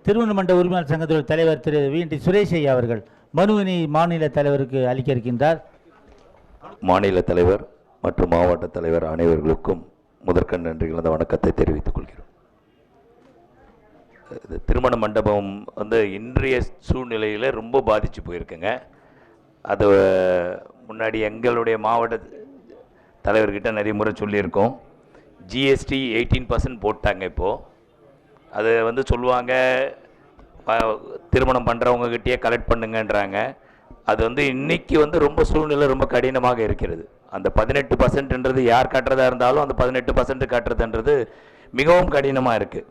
திருமணமண்ட உரிமையாளர் சங்கத்தின் தலைவர் திரு வி.டி. சுரேஷ் ஐயா அவர்கள் மனுவினை மாநில தலைவருக்கு அளிக்க இருக்கின்றார். மாநில தலைவர் மற்றும் மாவட்ட தலைவர் அனைவர்களுக்கும் முதற்கண் நன்றி கலந்த வணக்கத்தை தெரிவித்துக் கொள்கிறோம். திருமண மண்டபம் வந்து இன்றைய சூழ்நிலையில் ரொம்ப பாதித்து போயிருக்குங்க. அது முன்னாடி எங்களுடைய மாவட்ட தலைவர்கிட்ட நிறைய முறை சொல்லியிருக்கோம். ஜிஎஸ்டி 18% போட்டாங்க. இப்போது அது வந்து சொல்லுவாங்க திருமணம் பண்ணுறவங்ககிட்டயே கலெக்ட் பண்ணுங்கன்றாங்க. அது வந்து இன்றைக்கி வந்து ரொம்ப சூழ்நிலை ரொம்ப கடினமாக இருக்கிறது. அந்த 18%ன்றது யார் கட்டுறதா இருந்தாலும் அந்த 18% கட்டுறதுன்றது மிகவும் கடினமாக இருக்குது.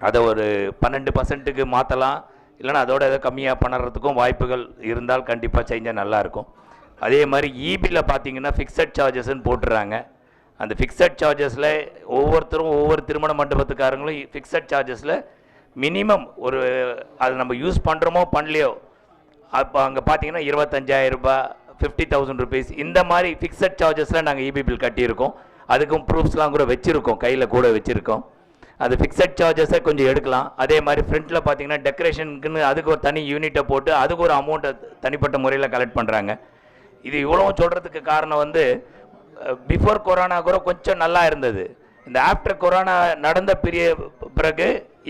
அதை ஒரு 12%க்கு மாற்றலாம், இல்லைனா அதோட எதாவது கம்மியாக பண்ணுறதுக்கும் வாய்ப்புகள் இருந்தால் கண்டிப்பாக செஞ்சால் நல்லாயிருக்கும். அதே மாதிரி ஈபியில் பார்த்தீங்கன்னா ஃபிக்ஸட் சார்ஜஸ்ன்னு போட்டுறாங்க. அந்த ஃபிக்ஸட் சார்ஜஸில் ஒவ்வொருத்தரும் ஒவ்வொரு திருமண மண்டபத்துக்காரங்களும் ஃபிக்ஸட் சார்ஜஸில் மினிமம் ஒரு அது நம்ம யூஸ் பண்ணுறோமோ பண்ணலையோ அப்போ அங்கே பார்த்தீங்கன்னா 25,000 ரூபாய், 50,000 ருபீஸ் இந்த மாதிரி ஃபிக்ஸட் சார்ஜஸில் நாங்கள் இபி பில் கட்டியிருக்கோம். அதுக்கும் ப்ரூஃப்ஸ்லாம் கூட வச்சுருக்கோம், கையில் கூட வச்சுருக்கோம். அது ஃபிக்ஸட் சார்ஜஸை கொஞ்சம் எடுக்கலாம். அதே மாதிரி ஃப்ரண்ட்டில் பார்த்தீங்கன்னா டெக்கரேஷனுக்குன்னு அதுக்கு ஒரு தனி யூனிட்டை போட்டு அதுக்கு ஒரு அமௌண்ட்டை தனிப்பட்ட முறையில் கலெக்ட் பண்ணுறாங்க. இது இவ்வளோ சொல்கிறதுக்கு காரணம் வந்து பிஃபோர் கொரோனா கூட கொஞ்சம் நல்லா இருந்தது. இந்த ஆஃப்டர் கொரோனா நடந்த பிறகு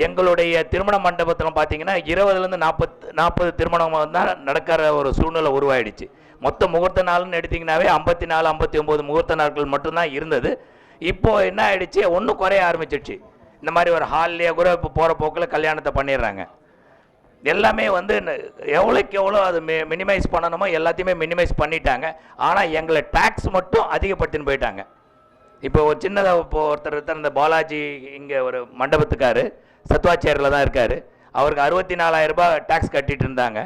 எங்களுடைய திருமண மண்டபத்தில் பார்த்தீங்கன்னா 20லேருந்து 40 திருமணம் தான் நடக்கிற ஒரு சூழ்நிலை உருவாயிடுச்சு. மொத்த முகூர்த்த நாள்னு எடுத்திங்கனாவே 54, 59 முகூர்த்த நாட்கள் மட்டும்தான் இருந்தது. இப்போது என்ன ஆகிடுச்சு, ஒன்றும் குறைய ஆரம்பிச்சிடுச்சு. இந்த மாதிரி ஒரு ஹால்லேயே கூட இப்போ போகிற போக்கில் கல்யாணத்தை பண்ணிடுறாங்க. எல்லாமே வந்து எவ்வளோக்கு எவ்வளோ அது மினிமைஸ் பண்ணணுமோ எல்லாத்தையுமே மினிமைஸ் பண்ணிட்டாங்க. ஆனால் எங்களை டேக்ஸ் மட்டும் அதிகப்படுத்தின்னு போயிட்டாங்க. இப்போ ஒரு சின்னதாக இப்போ ஒருத்தர் இந்த பாலாஜி இங்கே ஒரு மண்டபத்துக்காரு சத்வாச்சேரியில் தான் இருக்கார். அவருக்கு 64,000 ரூபாய் டேக்ஸ் கட்டிகிட்டு இருந்தாங்க.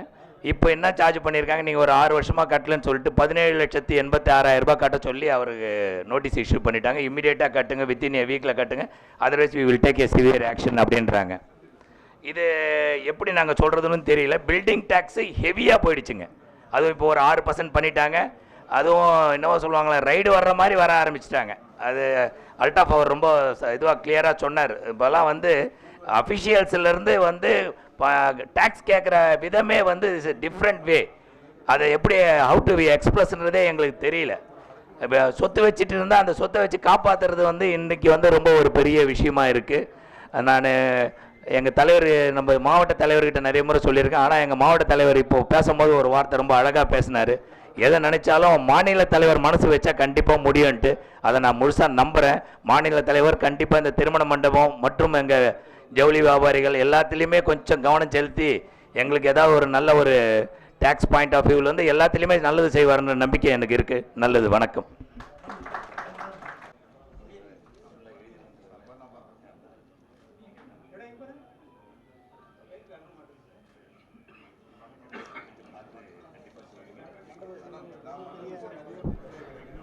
இப்போ என்ன சார்ஜ் பண்ணியிருக்காங்க, நீங்கள் ஒரு 6 வருஷமாக கட்டலன்னு சொல்லிட்டு 17,86,000 ரூபாய் கட்ட சொல்லி அவருக்கு நோட்டீஸ் இஷ்யூ பண்ணிட்டாங்க. இம்மிடியேட்டாக கட்டுங்க, வித்தின் ஏ வீக்கில் கட்டுங்க, otherwise we will take a severe action அப்படின்றாங்க. இது எப்படி நாங்கள் சொல்கிறதுன்னு தெரியல. பில்டிங் டேக்ஸு ஹெவியாக போயிடுச்சுங்க. அதுவும் இப்போ ஒரு 6% பண்ணிட்டாங்க. அதுவும் என்னவோ சொல்லுவாங்களே, ரைடு வர்ற மாதிரி வர ஆரம்பிச்சிட்டாங்க. அது அல்டாஃப் அவர் ரொம்ப இதுவாக கிளியராக சொன்னார். இப்போல்லாம் வந்து அஃபிஷியல்ஸ்லேருந்து வந்து டேக்ஸ் கேட்குற விதமே வந்து இஸ் டிஃப்ரெண்ட் வே. அதை எப்படி ஹவு டு எக்ஸ்பிரஸ்ன்றதே எங்களுக்கு தெரியல. இப்போ சொத்து வச்சுட்டு இருந்தால் அந்த சொத்தை வச்சு காப்பாற்றுறது வந்து இன்றைக்கி வந்து ரொம்ப ஒரு பெரிய விஷயமா இருக்குது. நான் எங்கள் தலைவர் நம்ம மாவட்ட தலைவர்கிட்ட நிறைய முறை சொல்லியிருக்கேன். ஆனால் எங்கள் மாவட்ட தலைவர் இப்போது பேசும்போது ஒரு வார்த்தை ரொம்ப அழகாக பேசினார். எதை நினச்சாலும் மாநில தலைவர் மனசு வச்சா கண்டிப்பாக முடியும்ன்ட்டு. அதை நான் முழுசாக நம்புகிறேன். மாநில தலைவர் கண்டிப்பாக இந்த திருமண மண்டபம் மற்றும் எங்கள் ஜவுளி வியாபாரிகள் எல்லாத்துலேயுமே கொஞ்சம் கவனம் செலுத்தி எங்களுக்கு ஏதாவது ஒரு நல்ல ஒரு டேக்ஸ் பாயிண்ட் ஆஃப் வியூவில் வந்து எல்லாத்துலேயுமே நல்லது செய்வார்ன்ற நம்பிக்கை எனக்கு இருக்குது. நல்லது, வணக்கம்.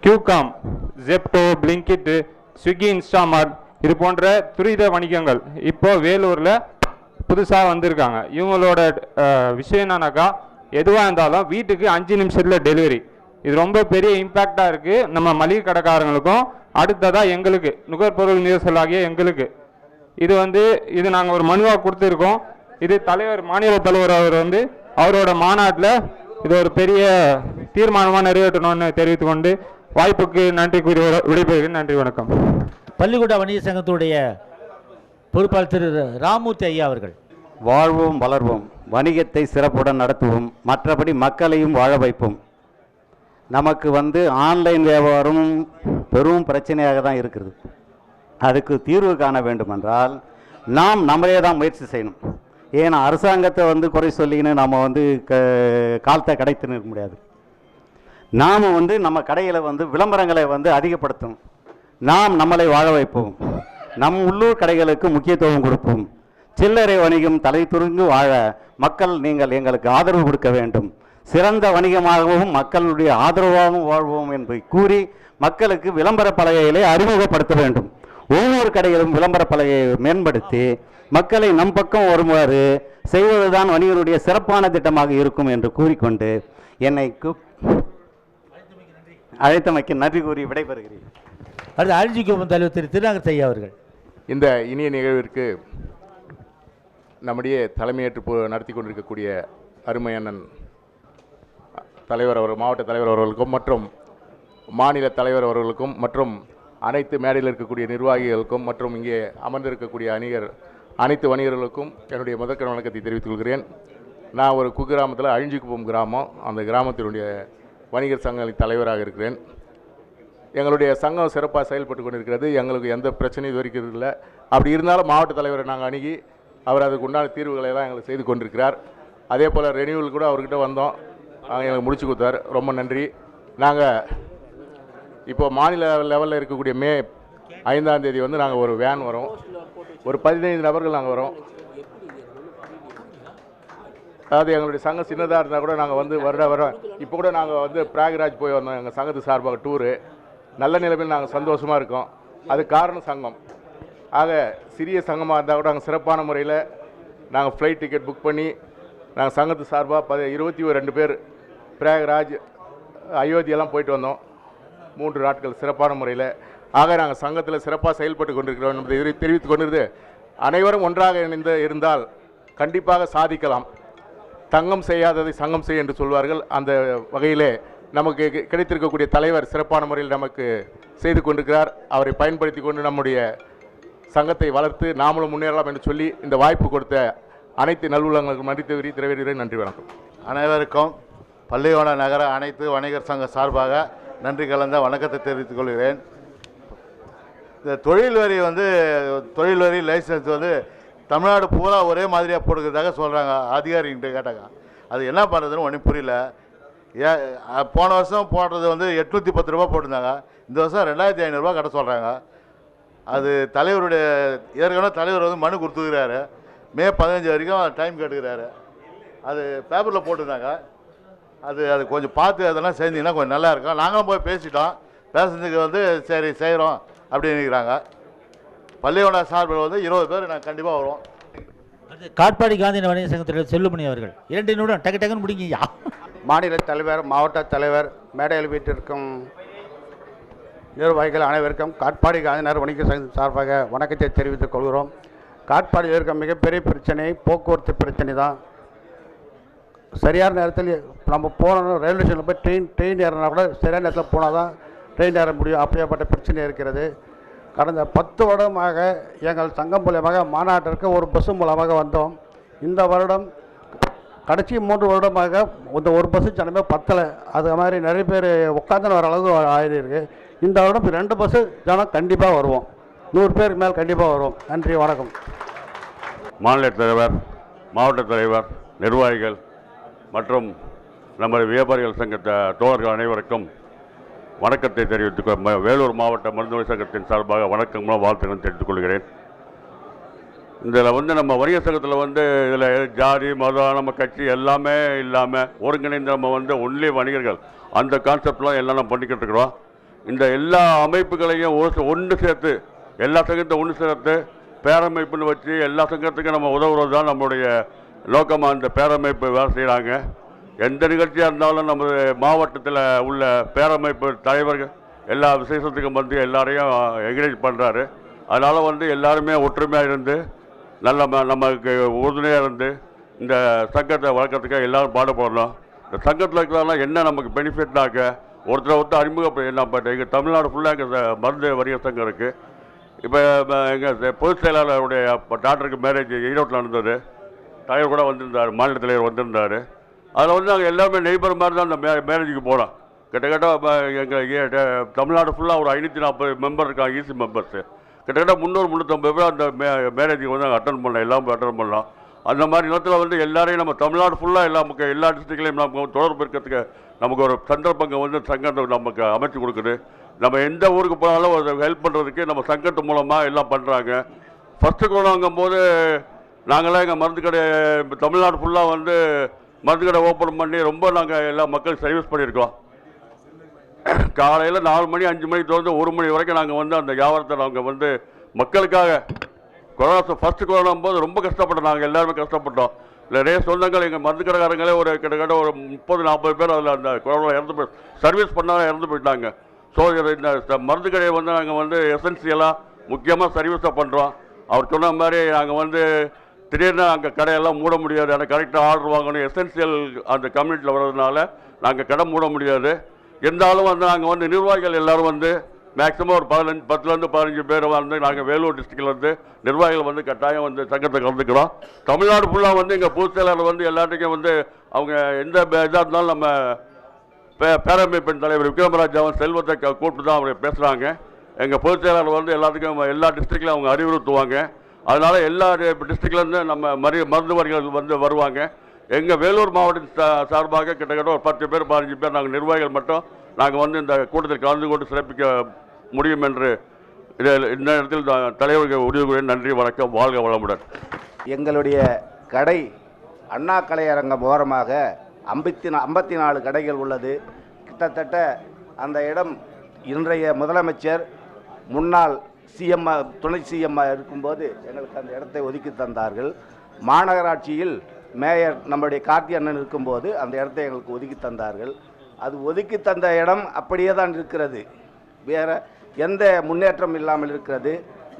QCOM, Zepto, Blinkit, Swiggy, Instamart இது போன்ற துரித வணிகங்கள் இப்போ வேலூரில் புதுசாக வந்திருக்காங்க. இவங்களோட விஷயம் என்னன்னாக்கா, எதுவாக இருந்தாலும் வீட்டுக்கு 5 நிமிஷத்தில் டெலிவரி. இது ரொம்ப பெரிய இம்பேக்டாக இருக்குது நம்ம மளிகை கடைக்காரங்களுக்கும், அடுத்ததாக எங்களுக்கு நுகர்பொருள் நீர்சலாகிய எங்களுக்கு. இது நாங்கள் ஒரு மனுவாக கொடுத்துருக்கோம். இது மாநில தலைவர் அவர் அவரோட மாநாட்டில் இது ஒரு பெரிய தீர்மானமாக நிறைவேற்றணும்னு தெரிவித்துக்கொண்டு வாய்ப்புக்கு நன்றி கூறி விடைபெறுகிறேன். நன்றி, வணக்கம். பள்ளிக்கூட வணிக சங்கத்துடைய பொறுப்பாளர் திரு ராமூர்த்தி ஐயா அவர்கள். வாழ்வோம் வளர்வோம், வணிகத்தை சிறப்புடன் நடத்துவோம், மற்றபடி மக்களையும் வாழ வைப்போம். நமக்கு ஆன்லைன் வியாபாரம் பெரும் பிரச்சனையாக தான் இருக்கிறது. அதுக்கு தீர்வு காண வேண்டுமென்றால் நாம் நம்மளே தான் முயற்சி செய்யணும். ஏன்னா அரசாங்கத்தை குறை சொல்லின்னு நம்ம காலத்தை கடைத்து நிற்க முடியாது. நாம் நம்ம கடையில் விளம்பரங்களை அதிகப்படுத்தணும். நாம் நம்மளை வாழ வைப்போம். நம் உள்ளூர் கடைகளுக்கு முக்கியத்துவம் கொடுப்போம். சில்லறை வணிகம் தலை துறந்து வாழ நீங்கள் எங்களுக்கு ஆதரவு கொடுக்க வேண்டும். சிறந்த வணிகமாகவும் மக்களுடைய ஆதரவாகவும் வாழ்வோம் என்று கூறி மக்களுக்கு விளம்பர பலகைகளை அறிமுகப்படுத்த வேண்டும். ஒவ்வொரு கடையிலும் விளம்பர பலகையை மேம்படுத்தி மக்களை நம் பக்கம் வருமாறு செய்வதுதான் வணிகருடைய சிறப்பான திட்டமாக இருக்கும் என்று கூறிக்கொண்டு என்னை அழைத்தமைக்கு நன்றி கூறி விடைபெறுகிறேன். அடுத்து அழிஞ்சிக்கும் தலைவர் திரு திருநாகர் ஐயா அவர்கள். இந்த இனிய நிகழ்விற்கு நம்முடைய தலைமையேற்று நடத்தி கொண்டிருக்கக்கூடிய அருமை அண்ணன் தலைவர் மாவட்ட தலைவர் அவர்களுக்கும் மற்றும் மாநில தலைவர் அவர்களுக்கும் மற்றும் அனைத்து மேடையில் இருக்கக்கூடிய நிர்வாகிகளுக்கும் மற்றும் இங்கே அமர்ந்திருக்கக்கூடிய அனைத்து வணிகர்களுக்கும் என்னுடைய முதற்கண் வணக்கத்தை தெரிவித்துக் கொள்கிறேன். நான் ஒரு குக்கிராமத்தில் அழிஞ்சிக்குப்பம் கிராமம், அந்த கிராமத்தினுடைய வணிகர் சங்கங்களின் தலைவராக இருக்கிறேன். எங்களுடைய சங்கம் சிறப்பாக செயல்பட்டு கொண்டிருக்கிறது. எங்களுக்கு எந்த பிரச்சனையும் வரைக்கிறது இல்லை. அப்படி இருந்தாலும் மாவட்ட தலைவரை நாங்கள் அணுகி அவர் அதுக்கு உண்டான தீர்வுகளை எல்லாம் எங்களுக்கு செய்து கொண்டிருக்கிறார். அதே போல் ரெனியூவல் கூட அவர்கிட்ட வந்தோம், எங்களுக்கு முடிச்சு கொடுத்தார். ரொம்ப நன்றி. நாங்கள் இப்போ மாநில லெவலில் இருக்கக்கூடிய மே 5ஆம் தேதி வந்து நாங்கள் ஒரு வேன் வரோம், ஒரு 15 நபர்கள் நாங்கள் வரோம். அதாவது எங்களுடைய சங்கம் சின்னதாக இருந்தால் கூட நாங்கள் வந்து வரோம். இப்போ கூட நாங்கள் வந்து பிராக்ராஜ் போய் வந்தோம் எங்கள் சங்கத்து சார்பாக டூரு. நல்ல நிலைமையில் நாங்கள் சந்தோஷமாக இருக்கோம். அது காரணம் சங்கம். ஆக சிறிய சங்கமாக இருந்தால் கூட நாங்கள் சிறப்பான முறையில் நாங்கள் ஃப்ளைட் டிக்கெட் புக் பண்ணி நாங்கள் சங்கத்து சார்பாக 22 பேர் பிரயாகராஜ் அயோத்தியெல்லாம் போயிட்டு வந்தோம் 3 நாட்கள் சிறப்பான முறையில். ஆக நாங்கள் சங்கத்தில் சிறப்பாக செயல்பட்டு கொண்டிருக்கிறோம் என்பதை தெரிவித்துக் கொண்டிருந்து அனைவரும் ஒன்றாக இணைந்து இருந்தால் கண்டிப்பாக சாதிக்கலாம். தங்கம் செய்யாததை சங்கம் செய் என்று சொல்வார்கள். அந்த வகையிலே நமக்கு கிடைத்திருக்கக்கூடிய தலைவர் சிறப்பான முறையில் நமக்கு செய்து கொண்டிருக்கிறார். அவரை பயன்படுத்தி கொண்டு நம்முடைய சங்கத்தை வளர்த்து நாமளும் முன்னேறலாம் என்று சொல்லி இந்த வாய்ப்பு கொடுத்த அனைத்து நல்வுள்ளங்களுக்கு மன்னித்து விரிவுரை. நன்றி, வணக்கம். அனைவருக்கும் பள்ளிக்கோணம் நகர அனைத்து வணிகர் சங்க சார்பாக நன்றி கலந்த வணக்கத்தை தெரிவித்துக் கொள்கிறேன். இந்த தொழில் வரி லைசன்ஸ் வந்து தமிழ்நாடு பூரா ஒரே மாதிரியாக போடுக்கிறதாக சொல்கிறாங்க. அதிகாரிகிட்ட கேட்டாங்க, அது என்ன பண்ணுறதுன்னு ஒன்றும் புரியல. போன வருஷம் போடுறது வந்து 810 ரூபா போட்டிருந்தாங்க, இந்த வருஷம் 2500 ரூபா கட்ட சொல்கிறாங்க. அது தலைவருடைய ஏற்கனவே தலைவர் வந்து மனு கொடுத்துக்கிறாரு, மே 15 வரைக்கும் டைம் கேட்டுக்கிறாரு. அது பேப்பரில் போட்டிருந்தாங்க. அது கொஞ்சம் பார்த்து அதெல்லாம் செஞ்சிங்கன்னா கொஞ்சம் நல்லா இருக்கும். நாங்களும் போய் பேசிட்டோம், பேசுறதுக்கு வந்து சரி செய்கிறோம் அப்படின்னு நினைக்கிறாங்க. பள்ளிக்கோணம் சார்பில் வந்து 20 பேர் நாங்கள் கண்டிப்பாக வருவோம். காட்பாடி காந்தி வணிக சங்கத்தினுடைய செல்லுமணி அவர்கள் 2 நிமிடம் டக்குன்னு முடிங்கய்யா. மாநில தலைவர், மாவட்ட தலைவர், மேடையில் வீட்டிற்கும் நிர்வாகிகள் அனைவருக்கும் காட்பாடி காந்திநகர் வணிக சங்கத்தின் சார்பாக வணக்கத்தை தெரிவித்துக் கொள்கிறோம். காட்பாடியில் இருக்க மிகப்பெரிய பிரச்சனை போக்குவரத்து பிரச்சனை தான். சரியான நேரத்தில் நம்ம போனோம், ரயில்வே ஸ்டேஷனில் போய் ட்ரெயின் ஏறினா கூட சரியான நேரத்தில் போனால் தான் ட்ரெயின் ஏற முடியும். அப்படியேப்பட்ட பிரச்சனை இருக்கிறது. கடந்த 10 வருடமாக எங்கள் சங்கம் மூலமாக மாநாட்டிற்கு ஒரு பஸ்ஸு மூலமாக வந்தோம். இந்த வருடம் கடைசி 3 வருடமாக இந்த ஒரு பஸ்ஸு ஜனமே பத்தலை. அது மாதிரி நிறைய பேர் உட்காந்து வர அளவுக்கு ஆகிருக்கு. இந்த வருடம் 2 பஸ்ஸு ஜனம் கண்டிப்பாக வருவோம், 100 பேருக்கு மேல் கண்டிப்பாக வருவோம். நன்றி, வணக்கம். மாநில தலைவர், மாவட்ட தலைவர், நிர்வாகிகள் மற்றும் நமது வியாபாரிகள் சங்க தோழர்கள் அனைவருக்கும் வணக்கத்தை தெரிவித்துக் வேலூர் மாவட்ட மருத்துவ சங்கத்தின் சார்பாக வணக்கங்களும் வாழ்த்துக்களும் தெரிவித்துக் கொள்கிறேன். இதில் வந்து நம்ம வணிகர் சங்கத்தில் வந்து இதில் ஜாதி மதம் நம்ம கட்சி எல்லாமே இல்லாமல் ஒருங்கிணைந்து நம்ம வந்து ஒன்லி வணிகர்கள் அந்த கான்செப்ட்லாம் எல்லாம் நம்ம பண்ணிக்கிட்டு இருக்கிறோம். இந்த எல்லா அமைப்புகளையும் ஒன்று சேர்த்து எல்லா சங்கத்தையும் ஒன்று சேர்த்து பேரமைப்புன்னு வச்சு எல்லா சங்கத்துக்கும் நம்ம உதவுறது தான் நம்மளுடைய நோக்கமாக இந்த பேரமைப்பு வேலை செய்கிறாங்க. எந்த நிகழ்ச்சியாக இருந்தாலும் நமது மாவட்டத்தில் உள்ள பேரமைப்பு தலைவர்கள் எல்லா விசேஷத்துக்கும் வந்து எல்லாரையும் என்கரேஜ் பண்ணுறாரு. அதனால் வந்து எல்லாருமே ஒற்றுமையாக இருந்து நமக்கு உறுதுணையாக இருந்து இந்த சங்கத்தை வளர்க்குறதுக்காக எல்லோரும் பாடுபடணும். இந்த சங்கத்தில் இருக்கிறதெல்லாம் என்ன நமக்கு பெனிஃபிட்னாக்க ஒருத்தர் அறிமுகம் எங்கள் தமிழ்நாடு ஃபுல்லாக எங்கள் மருந்து வணிகர் சங்கம் இருக்குது. இப்போ எங்கள் பொதுச் செயலாளருடைய டாக்டருக்கு மேரேஜ் ஈரோட்டில் நடந்தது. தலைவர் கூட வந்திருந்தார், மாநில தலைவர் வந்திருந்தார். அதில் வந்து நாங்கள் எல்லாருமே நெய்பர் மாதிரி தான் அந்த மேரேஜுக்கு போனோம். கிட்டத்தட்ட எங்கள் தமிழ்நாடு ஃபுல்லாக ஒரு 540 மெம்பர் இருக்காங்க, ஈசி மெம்பர்ஸு. கிட்டத்தட்ட 300-350 பேர் அந்த மேரேஜுக்கு வந்து அட்டன் பண்ணலாம், எல்லாமே அட்டன் பண்ணலாம். அந்த மாதிரி நேரத்தில் வந்து எல்லாரையும் நம்ம தமிழ்நாடு ஃபுல்லாக எல்லா டிஸ்ட்ரிக்ட்லையும் நமக்கு தொடர்பு இருக்கிறதுக்கு நமக்கு ஒரு சந்தர்ப்பங்கள் வந்து சங்கத்தை நமக்கு அமைச்சு கொடுக்குது. நம்ம எந்த ஊருக்கு போனாலும் ஒரு ஹெல்ப் பண்ணுறதுக்கு நம்ம சங்கத்து மூலமாக எல்லாம் பண்ணுறாங்க. ஃபஸ்ட்டு கொரோனாங்கும் போது நாங்களாம் எங்கள் மருந்து கடை தமிழ்நாடு ஃபுல்லாக வந்து மருந்து கடை ஓப்பன் பண்ணி ரொம்ப நாங்கள் எல்லா மக்களுக்கு சர்வீஸ் பண்ணியிருக்கோம். காலையில் 4 மணி 5 மணிக்கு தொடர்ந்து 1 மணி வரைக்கும் நாங்கள் வந்து அந்த வியாபாரத்தை நாங்கள் வந்து மக்களுக்காக கொரோனா ஃபஸ்ட்டு கொரோனா போது ரொம்ப கஷ்டப்பட்டோம். நாங்கள் எல்லாருமே கஷ்டப்பட்டோம். நிறைய சொந்தங்கள் எங்கள் மருந்து கடைக்காரங்களே ஒரு கிட்டத்தட்ட ஒரு 30-40 பேர் அதில் அந்த கொரோனா இறந்து போய் சர்வீஸ் பண்ணாலும் இறந்து போயிட்டாங்க. ஸோ இந்த மருந்து கடையை வந்து நாங்கள் வந்து எசென்சியலாக முக்கியமாக சர்வீஸாக பண்ணுறோம். அவர் சொன்ன மாதிரி நாங்கள் வந்து திடீர்னு அங்கே கடையெல்லாம் மூட முடியாது. ஆனால் கரெக்டாக ஆர்டர் வாங்கணும், எசென்சியல் அந்த கம்யூனிட்டியில் வர்றதுனால நாங்கள் கடை மூட முடியாது. இருந்தாலும் வந்து நாங்கள் வந்து நிர்வாகிகள் எல்லோரும் வந்து மேக்ஸிமம் ஒரு 10லேருந்து 15 பேர் வந்து நாங்கள் வேலூர் டிஸ்ட்ரிக்ட்லேருந்து நிர்வாகிகள் வந்து கட்டாயம் வந்து சங்கத்தை கலந்துக்கிறோம். தமிழ்நாடு ஃபுல்லாக வந்து எங்கள் பொதுச் செயலாளர் வந்து எல்லாத்துக்கும் வந்து அவங்க எந்த இதாக இருந்தாலும் நம்ம பேரமைப்பின் தலைவர் விக்ரமராஜாவும் செல்வத்தை கூப்பிட்டு தான் அவங்க பேசுகிறாங்க. எங்கள் பொதுச் செயலாளர் வந்து எல்லாத்துக்கும் எல்லா டிஸ்ட்ரிக்ட்லையும் அவங்க அறிவுறுத்துவாங்க. அதனால் எல்லா டிஸ்ட்ரிக்ட்லேருந்து நம்ம மருத்துவர்கள் வந்து வருவாங்க. எங்கள் வேலூர் மாவட்ட சார்பாக கிட்டத்தட்ட ஒரு 10 பேர் 15 பேர் நாங்கள் நிர்வாகிகள் மட்டும் நாங்கள் வந்து இந்த கூட்டத்தில் கலந்து கொண்டு சிறப்பிக்க முடியும் என்று இந்த இடத்தில் தலைவர்கள் உதவி. நன்றி, வணக்கம், வாழ்க வளமுடன். எங்களுடைய கடை அண்ணா கலையரங்கம் ஓரமாக 54 கடைகள் உள்ளது. கிட்டத்தட்ட அந்த இடம் இன்றைய முதலமைச்சர் முன்னாள் சிஎம் துணை சிஎம் இருக்கும்போது எங்களுக்கு அந்த இடத்தை ஒதுக்கி தந்தார்கள். மாநகராட்சியில் மேயர் நம்முடைய கார்த்தி அண்ணன் இருக்கும்போது அந்த இடத்தை எங்களுக்கு ஒதுக்கி தந்தார்கள். அது ஒதுக்கி தந்த இடம் அப்படியே தான் இருக்கிறது, வேறு எந்த முன்னேற்றம் இல்லாமல் இருக்கிறது.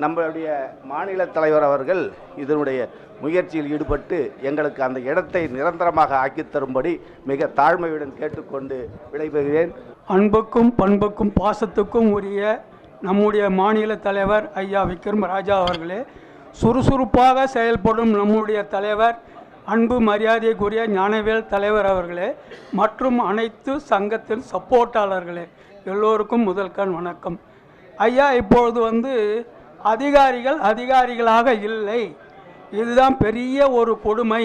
நம்மளுடைய மாநில தலைவர் அவர்கள் இதனுடைய முயற்சியில் ஈடுபட்டு எங்களுக்கு அந்த இடத்தை நிரந்தரமாக ஆக்கி தரும்படி மிக தாழ்மையுடன் கேட்டுக்கொண்டு விடைபெறுகிறேன். அன்புக்கும் பண்புக்கும் பாசத்துக்கும் உரிய நம்முடைய மாநில தலைவர் ஐயா விக்ரமராஜா அவர்களே, சுறுசுறுப்பாக செயல்படும் நம்முடைய தலைவர் அன்பு மரியாதைக்குரிய ஞானவேல் தலைவர் அவர்களே, மற்றும் அனைத்து சங்கத்தின் சப்போர்ட்டாளர்களே, எல்லோருக்கும் முதல்கண் வணக்கம். ஐயா, இப்பொழுது வந்து அதிகாரிகளாக இல்லை, இதுதான் பெரிய ஒரு கொடுமை.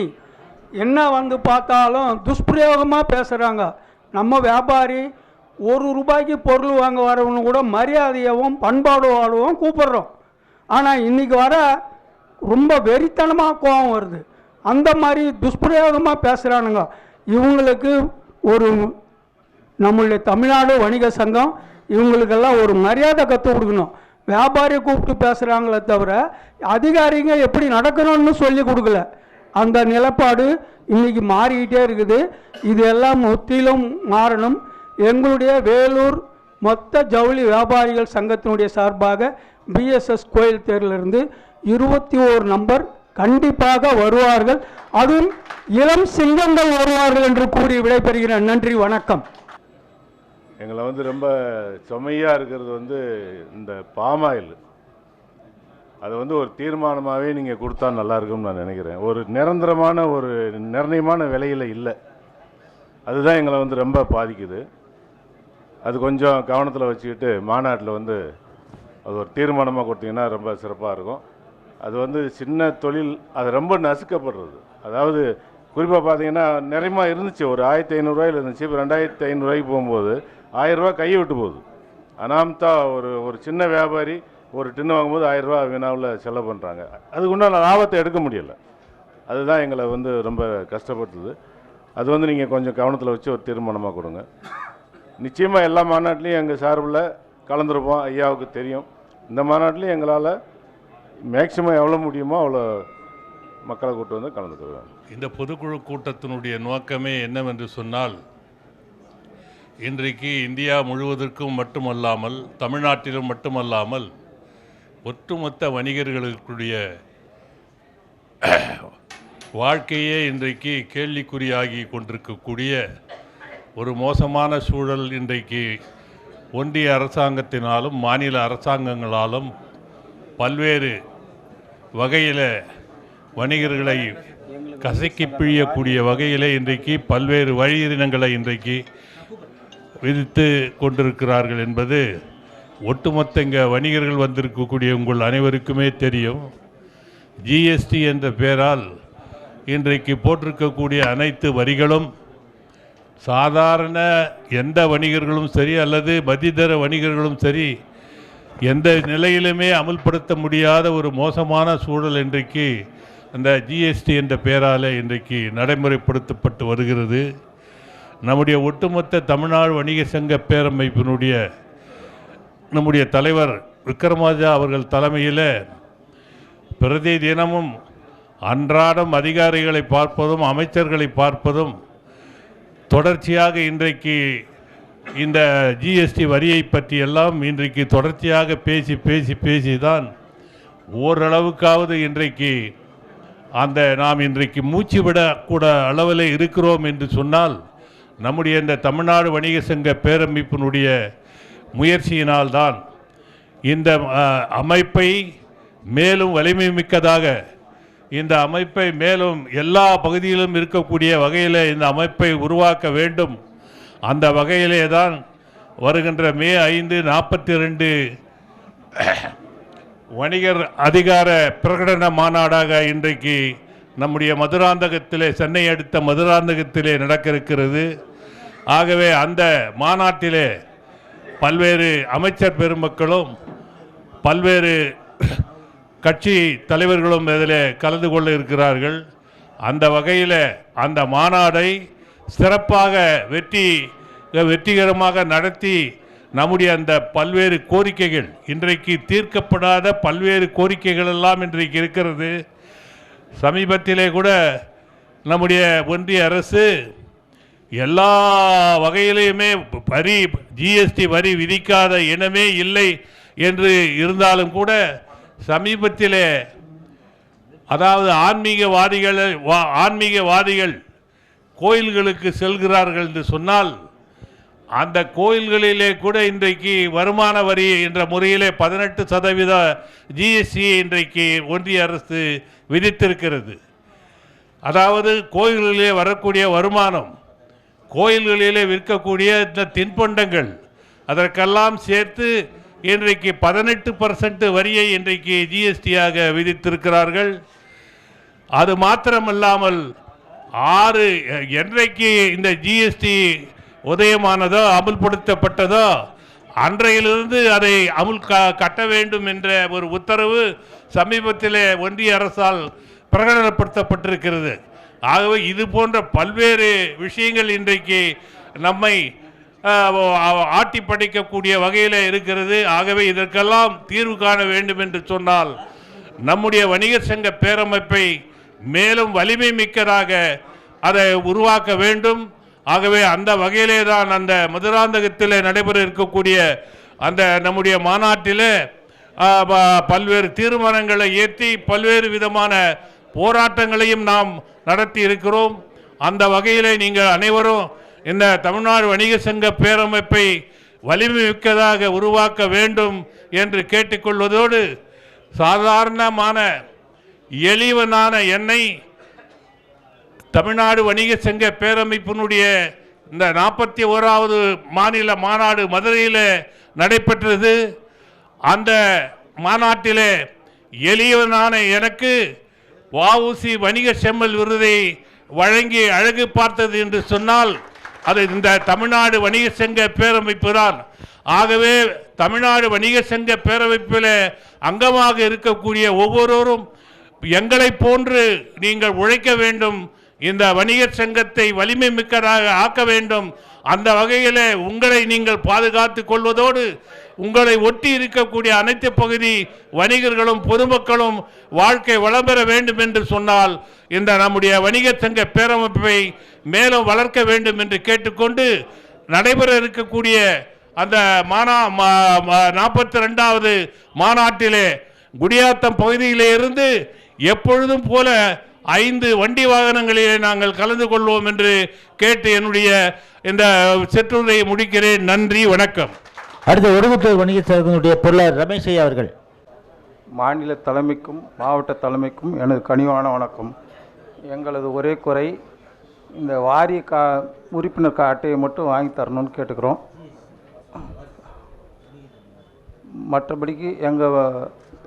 என்ன வந்து பார்த்தாலும் துஷ்பிரயோகமாக பேசுகிறாங்க. நம்ம வியாபாரி ₹1 பொருள் வாங்க வரவனு கூட மரியாதையாகவும் பண்பாடோடவும் கூப்பிடுறோம். ஆனால் இன்றைக்கி வர ரொம்ப வெறித்தனமாக கோபம் வருது. அந்த மாதிரி துஷ்பிரயோகமாக பேசுகிறானுங்க. இவங்களுக்கு ஒரு நம்மளுடைய தமிழ்நாடு வணிக சங்கம் இவங்களுக்கெல்லாம் ஒரு மரியாதை கற்றுக் கொடுக்கணும். வியாபாரியை கூப்பிட்டு பேசுகிறாங்களே தவிர அதிகாரிங்க எப்படி நடக்கணும்னு சொல்லி கொடுக்கல. அந்த நிலப்பாடு இன்றைக்கி மாறிக்கிட்டே இருக்குது. இது எல்லாம் முற்றிலும் மாறணும். எங்களுடைய வேலூர் மொத்த ஜவுளி வியாபாரிகள் சங்கத்தினுடைய சார்பாக பிஎஸ்எஸ் கோயில் தேரிலிருந்து 21 நம்பர் கண்டிப்பாக வருவார்கள், அதுவும் இளம் சிங்கங்கள் வருவார்கள் என்று கூறி விடைபெறுகிறேன். நன்றி, வணக்கம். எங்களை வந்து ரொம்ப சுமையாக இருக்கிறது வந்து இந்த பாமாயில், அதை வந்து ஒரு தீர்மானமாகவே நீங்கள் கொடுத்தா நல்லாயிருக்கும்னு நான் நினைக்கிறேன். ஒரு நிரந்தரமான ஒரு நிர்ணயமான விலையில் இல்லை, அதுதான் எங்களை வந்து ரொம்ப பாதிக்குது. அது கொஞ்சம் கவனத்தில் வச்சுக்கிட்டு மாநாட்டில் வந்து அது ஒரு தீர்மானமாக கொடுத்தீங்கன்னா ரொம்ப சிறப்பாக இருக்கும். அது வந்து சின்ன தொழில் அது ரொம்ப நசுக்கப்படுறது. அதாவது குறிப்பாக பார்த்தீங்கன்னா நிறையமாக இருந்துச்சு, ஒரு 1500 இருந்துச்சு, இப்போ 2500 போகும்போது 1000 கையை விட்டு போகுது. அனாமத்தா ஒரு சின்ன வியாபாரி ஒரு டின்னு வாங்கும்போது 1000 வினாவில் செலவு பண்ணுறாங்க. அதுக்குண்டான லாபத்தை எடுக்க முடியலை. அதுதான் எங்களை வந்து ரொம்ப கஷ்டப்படுத்துது. அது வந்து நீங்கள் கொஞ்சம் கவனத்தில் வச்சு ஒரு தீர்மானமாக கொடுங்க. நிச்சயமாக எல்லா மாநாட்டிலையும் எங்கள் சார்பில் கலந்துருப்போம், ஐயாவுக்கு தெரியும். இந்த மாநாட்டிலையும் எங்களால் மேக்சிமம் எவ்வளோ முடியுமோ அவ்வளோ மக்களை கூட்டு வந்து கலந்துக்குவேன். இந்த பொதுக்குழு கூட்டத்தினுடைய நோக்கமே என்னவென்று சொன்னால், இன்றைக்கு இந்தியா முழுவதற்கும் மட்டுமல்லாமல் தமிழ்நாட்டிலும் மட்டுமல்லாமல் ஒட்டுமொத்த வணிகர்களுடைய வாழ்க்கையே இன்றைக்கு கேள்விக்குறியாகி கொண்டிருக்கக்கூடிய ஒரு மோசமான சூழல் இன்றைக்கு ஒன்றிய அரசாங்கத்தினாலும் மாநில அரசாங்கங்களாலும் பல்வேறு வகையில் வணிகர்களை கசக்கி பிழியக்கூடிய வகையில் இன்றைக்கு பல்வேறு வழியினங்களை இன்றைக்கு விதித்து கொண்டிருக்கிறார்கள் என்பது ஒட்டுமொத்த இங்கே வணிகர்கள் வந்திருக்கக்கூடிய உங்கள் அனைவருக்குமே தெரியும். ஜிஎஸ்டி என்ற பெயரால் இன்றைக்கு போட்டிருக்கக்கூடிய அனைத்து வரிகளும் சாதாரண எந்த வணிகர்களும் சரி அல்லது மதிதர வணிகர்களும் சரி எந்த நிலையிலுமே அமுல்படுத்த முடியாத ஒரு மோசமான சூழல் இன்றைக்கு அந்த ஜிஎஸ்டி என்ற பெயரால் இன்றைக்கு நடைமுறைப்படுத்தப்பட்டு வருகிறது. நம்முடைய ஒட்டுமொத்த தமிழ்நாடு வணிக சங்க பேரமைப்பினுடைய நம்முடைய தலைவர் விக்ரமராஜா அவர்கள் தலைமையில் பிரதி தினமும் அன்றாடம் அதிகாரிகளை பார்ப்பதும் அமைச்சர்களை பார்ப்பதும் தொடர்ச்சியாக இன்றைக்கு இந்த ஜிஎஸ்டி வரியை பற்றியெல்லாம் இன்றைக்கு தொடர்ச்சியாக பேசி தான் ஓரளவுக்காவது இன்றைக்கு நாம் இன்றைக்கு மூச்சு விடக்கூட அளவில் இருக்கிறோம் என்று சொன்னால் நம்முடைய இந்த தமிழ்நாடு வணிக சங்க பேரமைப்பினுடைய முயற்சியினால்தான். இந்த அமைப்பை மேலும் வலிமை மிக்கதாக, இந்த அமைப்பை மேலும் எல்லா பகுதியிலும் இருக்கக்கூடிய வகையில் இந்த அமைப்பை உருவாக்க வேண்டும். அந்த வகையிலே தான் வருகின்ற மே 5 42 வணிகர் அதிகார பிரகடன மாநாடாக இன்றைக்கு நம்முடைய மதுராந்தகத்திலே, சென்னை அடுத்த மதுராந்தகத்திலே நடக்க இருக்கிறது. ஆகவே அந்த மாநாட்டிலே பல்வேறு அமைச்சர் பெருமக்களும் பல்வேறு கட்சி தலைவர்களும் இதில் கலந்து கொள்ள இருக்கிறார்கள். அந்த வகையில் அந்த மாநாடை சிறப்பாக வெற்றிகரமாக நடத்தி நம்முடைய அந்த பல்வேறு கோரிக்கைகள், இன்றைக்கு தீர்க்கப்படாத பல்வேறு கோரிக்கைகள் எல்லாம் இன்றைக்கு இருக்கிறது. சமீபத்திலே கூட நம்முடைய ஒன்றிய அரசு எல்லா வகையிலையுமே ஜிஎஸ்டி வரி விதிக்காத இனமே இல்லை என்று இருந்தாலும் கூட சமீபத்திலே, அதாவது ஆன்மீகவாதிகள் கோயில்களுக்கு செல்கிறார்கள் என்று சொன்னால் அந்த கோயில்களிலே கூட இன்றைக்கு வருமான வரி என்ற முறையிலே 18% ஜிஎஸ்டியை இன்றைக்கு ஒன்றிய அரசு விதித்திருக்கிறது. அதாவது கோயில்களிலே வரக்கூடிய வருமானம், கோயில்களிலே விற்கக்கூடிய இந்த தின்பண்டங்கள், அதற்கெல்லாம் சேர்த்து இன்றைக்கு 18% வரியை இன்றைக்கு ஜிஎஸ்டியாக விதித்திருக்கிறார்கள். அது மாத்திரமல்லாமல் என்றைக்கு இந்த ஜிஎஸ்டி உதயமானதோ, அமுல்படுத்தப்பட்டதோ, அன்றையிலிருந்து அதை கட்ட வேண்டும் என்ற ஒரு உத்தரவு சமீபத்தில் ஒன்றிய அரசால் பிரகடனப்படுத்தப்பட்டிருக்கிறது. ஆகவே இது போன்ற பல்வேறு விஷயங்கள் இன்றைக்கு நம்மை ஆட்டி படைக்கக்கூடிய வகையில் இருக்கிறது. ஆகவே இதற்கெல்லாம் தீர்வு காண வேண்டும் என்று சொன்னால் நம்முடைய வணிகர் சங்க பேரமைப்பை மேலும் வலிமை மிக்கதாக அதை உருவாக்க வேண்டும். ஆகவே அந்த வகையிலே தான் அந்த மதுராந்தகத்தில் நடைபெற இருக்கக்கூடிய அந்த நம்முடைய மாநாட்டில் பல்வேறு தீர்மானங்களை ஏற்றி பல்வேறு விதமான போராட்டங்களையும் நாம் நடத்தி இருக்கிறோம். அந்த வகையிலே நீங்கள் அனைவரும் இந்த தமிழ்நாடு வணிக சங்க பேரமைப்பை வலிமை மிக்கதாக உருவாக்க வேண்டும் என்று கேட்டுக்கொள்வதோடு, சாதாரணமான எளிவனான என்னை தமிழ்நாடு வணிக சங்க பேரமைப்பினுடைய இந்த 41வது மாநில மாநாடு மதுரையில் நடைபெற்றது. அந்த மாநாட்டிலே எளியவனான எனக்கு வஉசி வணிக செம்மல் விருதை வழங்கி அழகு பார்த்தது என்று சொன்னால் அது இந்த தமிழ்நாடு வணிக சங்க பேரமைப்பு தான். ஆகவே தமிழ்நாடு வணிக சங்க பேரமைப்பில் அங்கமாக இருக்கக்கூடிய ஒவ்வொருவரும் எங்களை போன்று நீங்கள் உழைக்க வேண்டும், இந்த வணிகர் சங்கத்தை வலிமை மிக்கதாக ஆக்க வேண்டும். அந்த வகையில் உங்களை நீங்கள் பாதுகாத்து கொள்வதோடு உங்களை ஒட்டி இருக்கக்கூடிய அனைத்து பகுதி வணிகர்களும் பொதுமக்களும் வாழ்க்கை வளம் பெற வேண்டும் என்று சொன்னால் இந்த நம்முடைய வணிகர் சங்க பேரமைப்பை மேலும் வளர்க்க வேண்டும் என்று கேட்டுக்கொண்டு, நடைபெற இருக்கக்கூடிய அந்த 42வது மாநாட்டிலே குடியாத்தம் பகுதியிலே இருந்து எப்பொழுதும் போல 5 வண்டி வாகனங்களிலே நாங்கள் கலந்து கொள்வோம் என்று கேட்டு என்னுடைய இந்த சிற்றுரையை முடிக்கிறேன். நன்றி, வணக்கம். அடுத்த ஒடுகுத்தூர் வணிக சங்கத்தினுடைய பொருளாளர் ரமேஷ் ஐயா அவர்கள். மாநில தலைமைக்கும் மாவட்ட தலைமைக்கும் எனது கனிவான வணக்கம். எங்களது ஒரே குறை, இந்த வாரிய உறுப்பினர் அட்டையை மட்டும் வாங்கி தரணும்னு கேட்டுக்கிறோம். மற்றபடிக்கு எங்கள்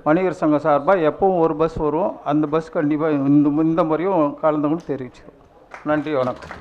வணிகர் சங்கம் சார்பாக எப்பவும் ஒரு பஸ் வரும், அந்த பஸ் கண்டிப்பாக இந்த முறையும் கலந்துக்கணும் தெரிவிச்சுக்கிறோம். நன்றி, வணக்கம்.